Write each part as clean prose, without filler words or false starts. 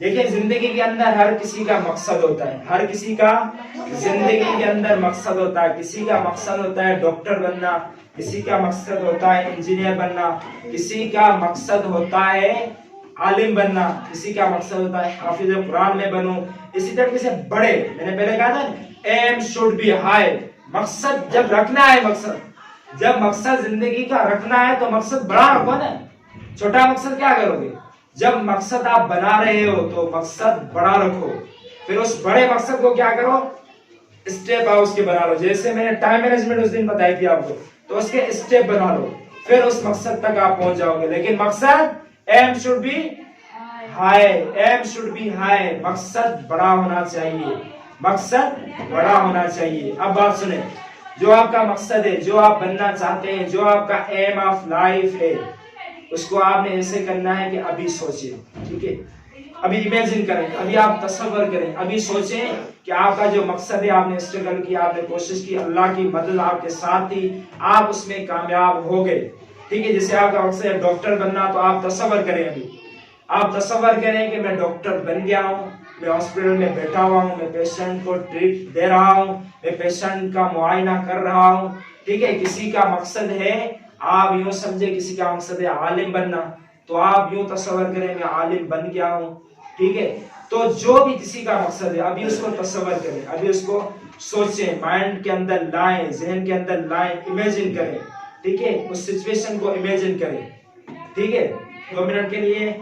देखिए जिंदगी के अंदर हर किसी का मकसद होता है, हर किसी का जिंदगी के अंदर मकसद होता है। किसी का मकसद होता है डॉक्टर बनना, किसी का मकसद होता है इंजीनियर बनना, किसी का मकसद होता है आलिम बनना, किसी का मकसद होता है हाफिज कुरान में बनूं। इसी तरीके से बड़े, मैंने पहले कहा था एम शुड बी हाई। मकसद जब रखना है, जब मकसद जिंदगी का रखना है तो मकसद बड़ा रखो ना, छोटा मकसद क्या करोगे। जब मकसद आप बना रहे हो तो मकसद बड़ा रखो, फिर उस बड़े मकसद को क्या करो, स्टेप हाउस के बना लो। जैसे मैंने टाइम मैनेजमेंट उस दिन बताई थी आपको, तो उसके स्टेप बना लो, फिर उस मकसद तक आप पहुंच जाओगे। लेकिन मकसद aim should be high, aim should be high. मकसद बड़ा होना चाहिए, मकसद बड़ा होना चाहिए। अब बात सुने, जो आपका मकसद है, जो आप बनना चाहते हैं, जो आपका एम ऑफ लाइफ है, उसको आपने ऐसे करना है कि अभी सोचिए, ठीक है। अभी इमेजिन करें, अभी आप तसव्वुर करें, अभी सोचें कि आपका जो मकसद है, आपने स्ट्रगल किया, आपने कोशिश की, अल्लाह की मदद आपके साथ थी, आप उसमें कामयाब हो गए, ठीक है। जैसे आपका मकसद है डॉक्टर बनना, तो आप तसव्वुर करें, अभी आप तसव्वुर करें कि मैं डॉक्टर बन गया हूँ, मैं हॉस्पिटल में बैठा हुआ हूँ, मैं पेशेंट को ट्रीट दे रहा हूँ, मैं पेशेंट का मुआयना कर रहा हूँ, ठीक है। किसी का मकसद है, आप यूं समझे किसी का मकसद है आलिम बनना, तो आप यूं तसव्वुर करें मैं आलिम बन गया हूँ, ठीक है। तो जो भी किसी का मकसद है, अभी उसको तसव्वुर करें, अभी उसको सोचें, माइंड के अंदर लाएं, जहन के अंदर लाएं, इमेजिन करें, ठीक है। उस सिचुएशन को इमेजिन करें, ठीक है। 2 मिनट के लिए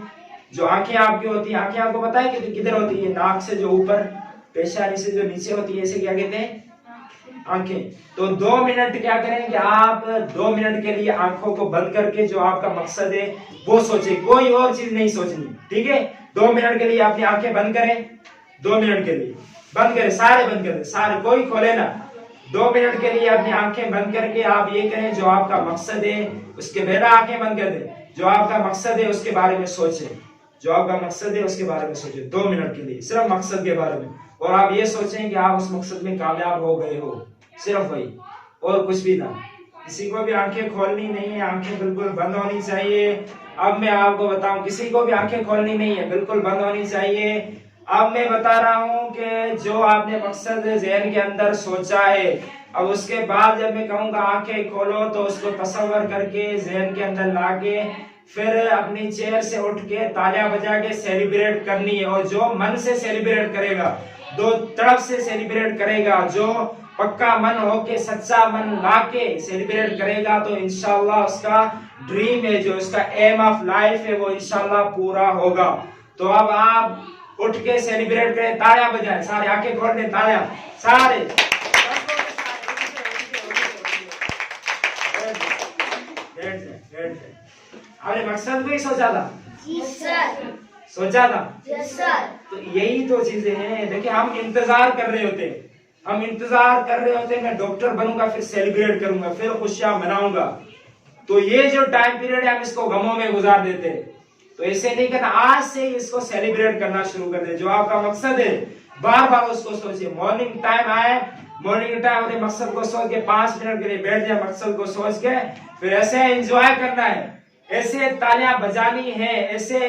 जो आंखें आपकी होती है, आंखें आपको पता है कि किधर होती है, नाक से जो ऊपर, पेशानी से जो नीचे होती है, इसे क्या कहते हैं, आंखें। तो 2 मिनट क्या करें कि आप 2 मिनट के लिए आंखों को बंद करके जो आपका मकसद है वो सोचे, कोई और चीज नहीं सोचनी, ठीक है। 2 मिनट के लिए अपनी आंखें बंद करें, 2 मिनट के लिए बंद करें, सारे बंद करें, सारे, कोई खोले ना। 2 मिनट के लिए अपनी आंखें बंद करके आप ये करें, जो आपका मकसद है उसके पहले आंखें बंद कर दें, जो आपका मकसद है उसके बारे में सोचें, जो आपका मकसद है उसके बारे में सोचें 2 मिनट के लिए, सिर्फ मकसद के बारे में। और आप ये सोचें कि आप उस मकसद में कामयाब हो गए हो, सिर्फ वही, और कुछ भी ना। किसी को भी आंखें खोलनी नहीं है, आंखें बिल्कुल बंद होनी चाहिए। अब मैं आपको बताऊं, किसी को भी आंखें खोलनी नहीं है, बिल्कुल बंद होनी चाहिए। अब मैं बता रहा हूं कि जो आपने मकसद ज़हन के अंदर सोचा है, अब उसके बाद जब मैं कहूंगा आंखें खोलो, तो उसको तसव्वुर करके ज़हन के अंदर लाके फिर अपनी चेयर से उठ के तालियां बजा के सेलिब्रेट करनी है। और जो मन से सेलिब्रेट करेगा, 2 तरफ से सेलिब्रेट करेगा, जो पक्का मन होके, सच्चा मन लाके सेलिब्रेट करेगा, तो इंशाल्लाह उसका ड्रीम है, जो उसका एम ऑफ लाइफ है, वो इंशाल्लाह पूरा होगा। तो अब आप उठ के सेलिब्रेट करें, तालियां बजाएं, सारे आंखें खोल दें, तालियां सारे। आपने मकसद को ही सोचा था? जी सर। सोचा था? Yes sir. तो यही तो चीजें हैं। देखिए हम इंतजार कर रहे होते हैं, हम इंतजार कर रहे होते हैं, मैं डॉक्टर बनूंगा, फिर सेलिब्रेट करूंगा, फिर खुशियां मनाऊंगा। तो ये जो टाइम पीरियड है हम इसको गमों में गुजार देते हैं। तो ऐसे नहीं करना, आज से इसको सेलिब्रेट करना शुरू कर दे। जो आपका मकसद है बार बार उसको सोचिए। मॉर्निंग टाइम आए, मॉर्निंग टाइम अपने मकसद को सोच के 5 मिनट के लिए बैठ जाए, मकसद को सोच के फिर ऐसे एंजॉय करना है, ऐसे तालियां बजानी है, ऐसे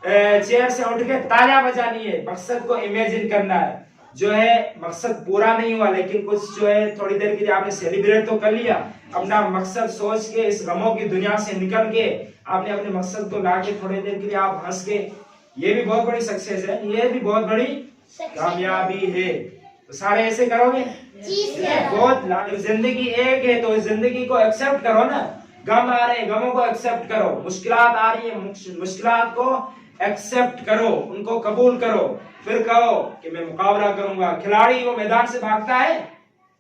चेयर से उठ के तालियां बजानी है, मकसद को इमेजिन करना है। जो है मकसद पूरा नहीं हुआ, लेकिन कुछ जो है थोड़ी देर के लिए आपने सेलिब्रेट तो कर लिया, अपना मकसद सोच के इस गमों की दुनिया से निकल के आपने अपने मकसद को लाके थोड़ी देर के लिए आप हंस के, ये भी बहुत बड़ी सक्सेस है, ये भी बहुत बड़ी कामयाबी है। तो सारे ऐसे करोगे? बहुत, जिंदगी एक है तो जिंदगी को एक्सेप्ट करो ना। गम आ रहे हैं, गमों को एक्सेप्ट करो, मुश्किलात आ रही है, मुश्किलात को एक्सेप्ट करो, उनको कबूल करो, फिर कहो कि मैं मुकाबला करूंगा। खिलाड़ी वो मैदान से भागता है,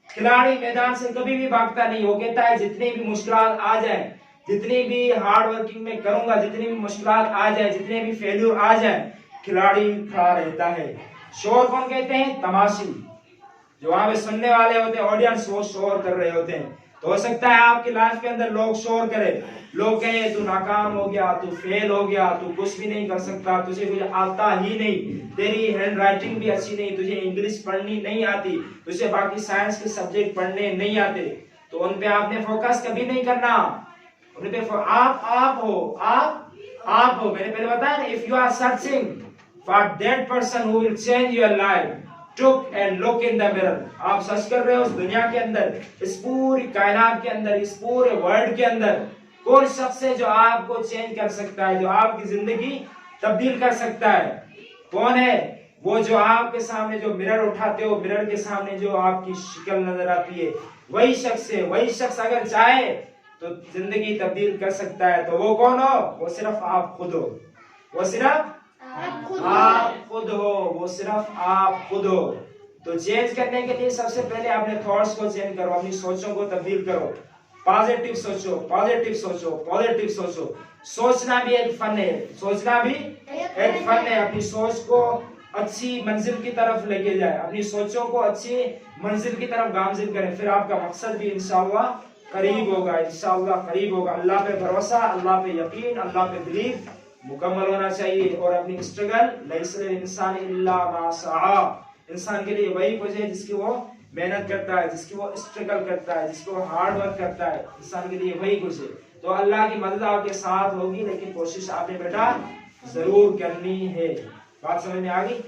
खिलाड़ी मैदान से कभी भी भागता नहीं, वो कहता है जितनी भी मुश्किलात आ जाए, जितनी भी हार्ड वर्किंग में करूंगा, जितनी भी मुश्किलात आ जाए, जितने भी फेल्यूर आ जाए, खिलाड़ी खड़ा रहता है। शोर कौन कहते हैं? तमाशी। जो वहां पे सुनने वाले होते हैं, ऑडियंस, वो शोर कर रहे होते हैं। तो हो सकता है आपकी लाइफ के अंदर लोग शोर करें, लोग कहें तू नाकाम हो गया, तू फेल हो गया, तू कुछ भी नहीं कर सकता, तुझे कुछ आता ही नहीं, तेरी हैंड राइटिंग भी अच्छी नहीं, तुझे इंग्लिश पढ़नी नहीं आती, तुझे बाकी साइंस के सब्जेक्ट पढ़ने नहीं आते। तो उन पे आपने फोकस कभी नहीं करना, उन पे आप हो, आप हो। मैंने पहले बताया ना, if you are searching for that person who will change your life, took and look in the mirror. आप सर्च कर रहे हो उस दुनिया के अंदर, इस पूरी कायनात के अंदर, इस पूरे वर्ल्ड के अंदर कौन शख्स है जो आपको चेंज कर सकता है, जो आपकी जिंदगी तब्दील कर सकता है? कौन है वो? जो आपके सामने जो मिरर उठाते हो, मिरर के सामने जो आपकी शक्ल नजर आती है, वही शख्स है। वही शख्स अगर चाहे तो जिंदगी तब्दील कर सकता है। तो वो कौन हो? वो सिर्फ आप खुद हो। वो सिर्फ आप खुद हो। वो सिर्फ आप खुद हो। तो चेंज करने के लिए सबसे पहले अपने थॉट्स को चेंज करो, अपनी सोचों को तब्दील करो। पॉजिटिव सोचो, पॉजिटिव सोचो, पॉजिटिव सोचो। सोचना भी एक फन है, सोचना भी एक फन है। अपनी सोच को अच्छी मंजिल की तरफ लेके जाए, अपनी सोचों को अच्छी मंजिल की तरफ गामजिल करें, फिर आपका मकसद भी इंशाअल्लाह करीब होगा, इंशाअल्लाह करीब होगा। अल्लाह पे भरोसा, अल्लाह पे यकीन, अल्लाह पे बिलीव मुकम्मल होना चाहिए। और अपनी स्ट्रगल, लैसल इंसान इल्ला मा सआ, इंसान के लिए वही कुछ है जिसकी वो मेहनत करता है, जिसकी वो स्ट्रगल करता है, जिसको वो हार्ड वर्क करता है, इंसान के लिए वही कुछ है। तो अल्लाह की मदद आपके साथ होगी, लेकिन कोशिश आपने बेटा जरूर करनी है। बात समझ में आ गई?